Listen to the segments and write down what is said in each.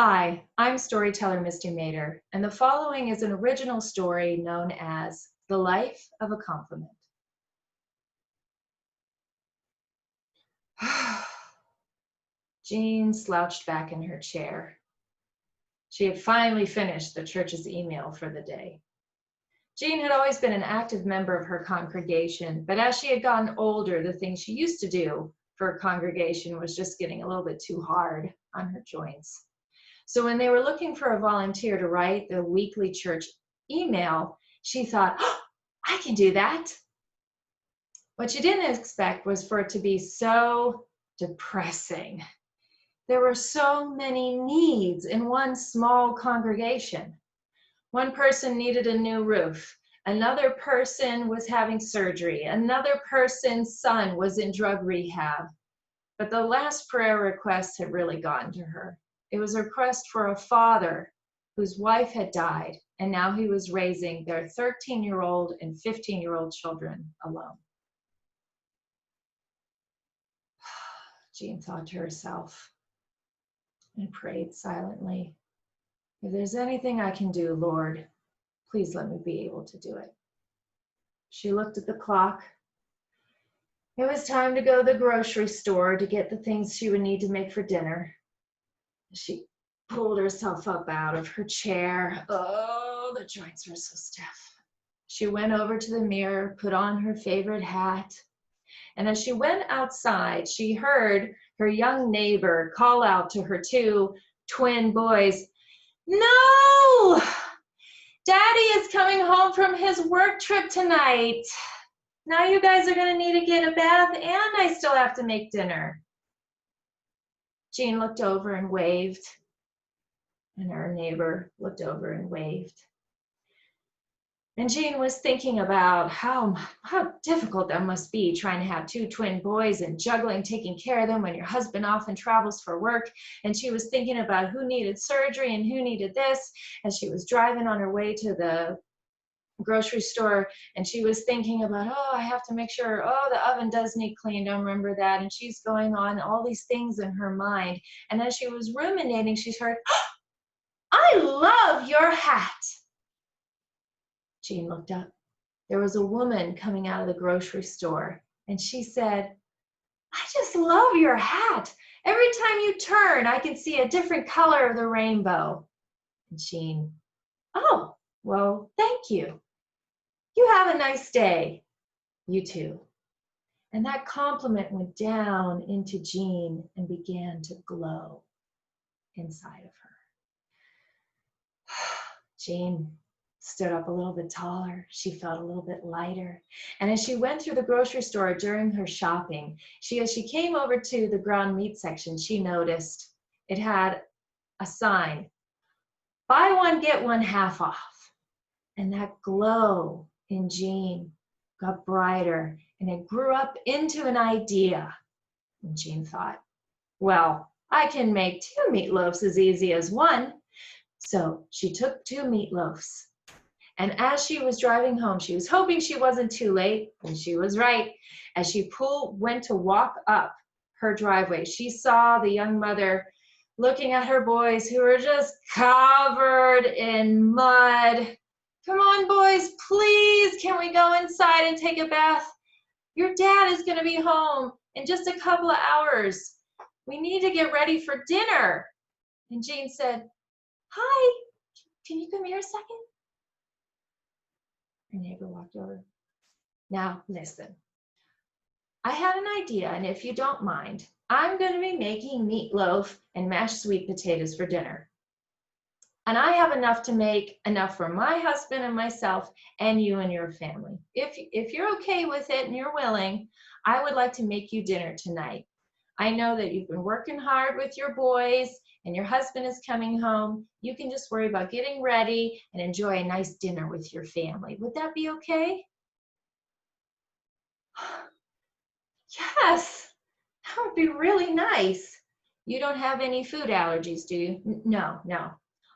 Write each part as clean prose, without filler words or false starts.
Hi, I'm Storyteller Misty Mator, and the following is an original story known as The Life of a Compliment. Jean slouched back in her chair. She had finally finished the church's email for the day. Jean had always been an active member of her congregation, but as she had gotten older, the things she used to do for her congregation was just getting a little bit too hard on her joints. So when they were looking for a volunteer to write the weekly church email, she thought, oh, I can do that. What she didn't expect was for it to be so depressing. There were so many needs in one small congregation. One person needed a new roof. Another person was having surgery. Another person's son was in drug rehab. But the last prayer request had really gotten to her. It was a request for a father whose wife had died, and now he was raising their 13-year-old and 15-year-old children alone. Jean thought to herself and prayed silently, if there's anything I can do, Lord, please let me be able to do it. She looked at the clock. It was time to go to the grocery store to get the things she would need to make for dinner. She pulled herself up out of her chair. Oh, the joints were so stiff. She went over to the mirror, put on her favorite hat, and as she went outside, she heard her young neighbor call out to her two twin boys, "No! Daddy is coming home from his work trip tonight. Now you guys are going to need to get a bath, and I still have to make dinner." Jean looked over and waved, and her neighbor looked over and waved. And Jean was thinking about how difficult that must be, trying to have two twin boys and juggling taking care of them when your husband often travels for work. And she was thinking about who needed surgery and who needed this as she was driving on her way to the grocery store, and she was thinking about, oh, I have to make sure, oh, the oven does need cleaned, I remember that. And she's going on all these things in her mind. And as she was ruminating, she heard, oh, I love your hat. Jean looked up. There was a woman coming out of the grocery store, and she said, I just love your hat. Every time you turn, I can see a different color of the rainbow. And Jean, oh, well, thank you. You have a nice day. You too. And that compliment went down into Jean and began to glow inside of her. Jean stood up a little bit taller. She felt a little bit lighter. And as she went through the grocery store during her shopping, as she came over to the ground meat section, she noticed it had a sign, buy one, get one half off. And that glow in Jean got brighter, and it grew up into an idea. And Jean thought, well, I can make 2 meatloaves as easy as one. So she took 2 meatloaves. And as she was driving home, she was hoping she wasn't too late, and she was right. As she went to walk up her driveway, she saw the young mother looking at her boys who were just covered in mud. Come on, boys, please, can we go inside and take a bath? Your dad is going to be home in just a couple of hours. We need to get ready for dinner. And Jean said, hi, can you come here a second? Her neighbor walked over. Now, listen. I had an idea, and if you don't mind, I'm going to be making meatloaf and mashed sweet potatoes for dinner. And I have enough to make enough for my husband and myself and you and your family. If you're okay with it and you're willing, I would like to make you dinner tonight. I know that you've been working hard with your boys and your husband is coming home. You can just worry about getting ready and enjoy a nice dinner with your family. Would that be okay? Yes, that would be really nice. You don't have any food allergies, do you? No.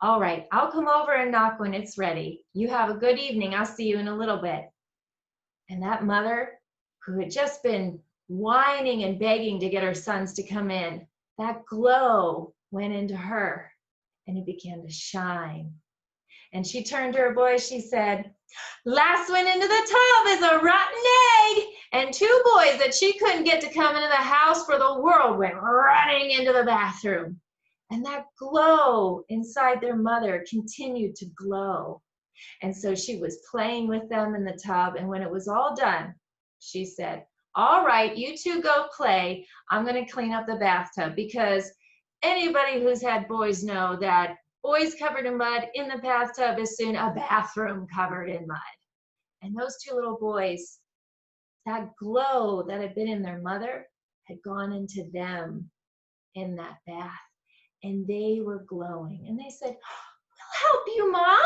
All right, I'll come over and knock when it's ready. You have a good evening. I'll see you in a little bit. And that mother, who had just been whining and begging to get her sons to come in, that glow went into her. and it began to shine. And she turned to her boys, she said, last one into the tub is a rotten egg. And two boys that she couldn't get to come into the house for the world went running into the bathroom. And that glow inside their mother continued to glow. And so she was playing with them in the tub. And when it was all done, she said, all right, you two go play. I'm going to clean up the bathtub, because anybody who's had boys know that boys covered in mud in the bathtub is soon a bathroom covered in mud. And those two little boys, that glow that had been in their mother had gone into them in that bath. And they were glowing. And they said, we'll help you, Mom.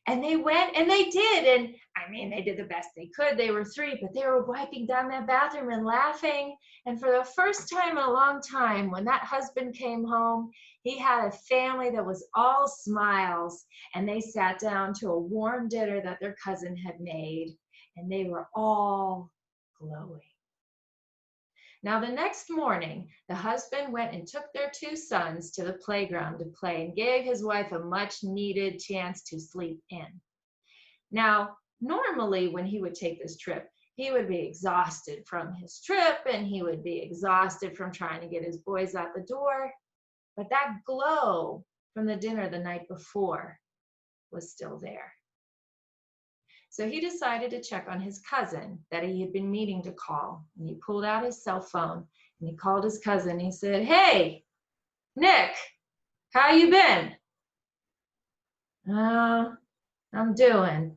And they went and they did. And I mean, they did the best they could. They were 3, but they were wiping down that bathroom and laughing. And for the first time in a long time, when that husband came home, he had a family that was all smiles. And they sat down to a warm dinner that their cousin had made. And they were all glowing. Now, the next morning, the husband went and took their 2 sons to the playground to play and gave his wife a much-needed chance to sleep in. Now, normally when he would take this trip, he would be exhausted from his trip and he would be exhausted from trying to get his boys out the door. But that glow from the dinner the night before was still there. So he decided to check on his cousin that he had been meaning to call. And he pulled out his cell phone and he called his cousin. He said, hey, Nick, how you been? I'm doing.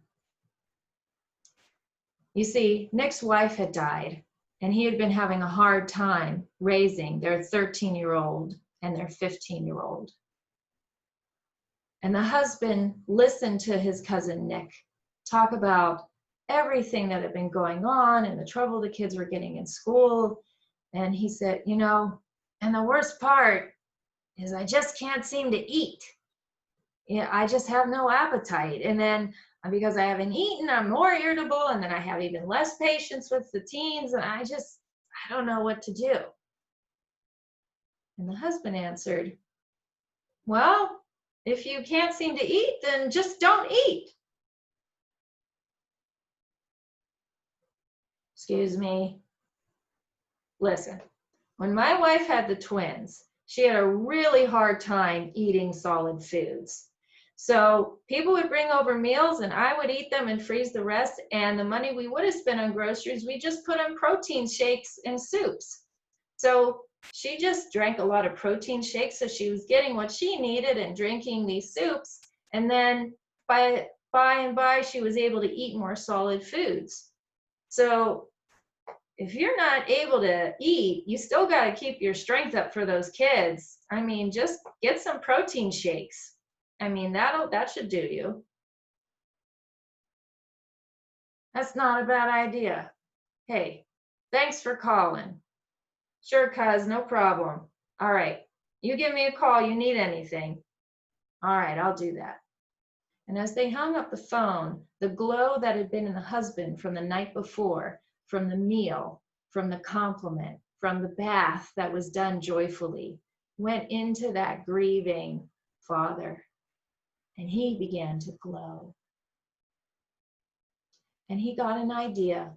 You see, Nick's wife had died and he had been having a hard time raising their 13-year-old and their 15-year-old. And the husband listened to his cousin Nick talk about everything that had been going on and the trouble the kids were getting in school. And he said, you know, and the worst part is I just can't seem to eat. Yeah, I just have no appetite. And then because I haven't eaten, I'm more irritable. And then I have even less patience with the teens. And I don't know what to do. And the husband answered, well, if you can't seem to eat, then just don't eat. Excuse me. Listen, when my wife had the twins, she had a really hard time eating solid foods. So people would bring over meals and I would eat them and freeze the rest. And the money we would have spent on groceries, we just put in protein shakes and soups. So she just drank a lot of protein shakes. So she was getting what she needed and drinking these soups. And then by and by, she was able to eat more solid foods. So if you're not able to eat, you still got to keep your strength up for those kids. I mean, just get some protein shakes. I mean, that should do you. That's not a bad idea. Hey, thanks for calling. Sure, cuz, no problem. All right, you give me a call, you need anything. All right, I'll do that. And as they hung up the phone, the glow that had been in the husband from the night before, from the meal, from the compliment, from the bath that was done joyfully, went into that grieving father. And he began to glow. And he got an idea.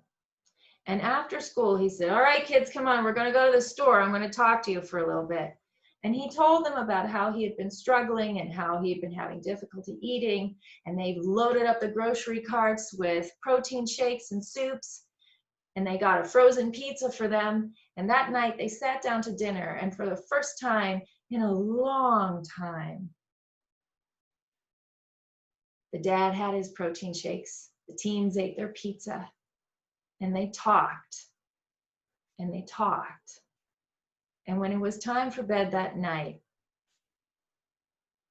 And after school, he said, all right, kids, come on, we're going to go to the store. I'm going to talk to you for a little bit. And he told them about how he had been struggling and how he had been having difficulty eating. And they loaded up the grocery carts with protein shakes and soups. And they got a frozen pizza for them. And that night they sat down to dinner. And for the first time in a long time, the dad had his protein shakes. The teens ate their pizza. And they talked. And they talked. And when it was time for bed that night,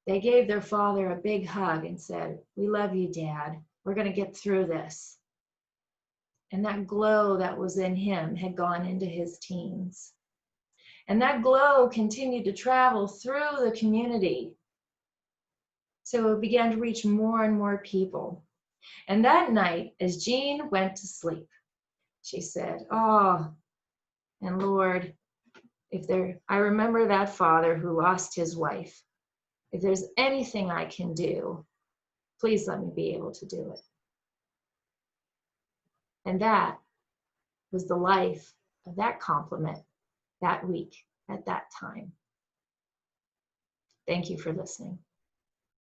they gave their father a big hug and said, we love you, Dad. We're going to get through this. And that glow that was in him had gone into his teens. And that glow continued to travel through the community. So it began to reach more and more people. And that night, as Jean went to sleep, she said, oh, and Lord, I remember that father who lost his wife. If there's anything I can do, please let me be able to do it. And that was the life of that compliment that week at that time. Thank you for listening.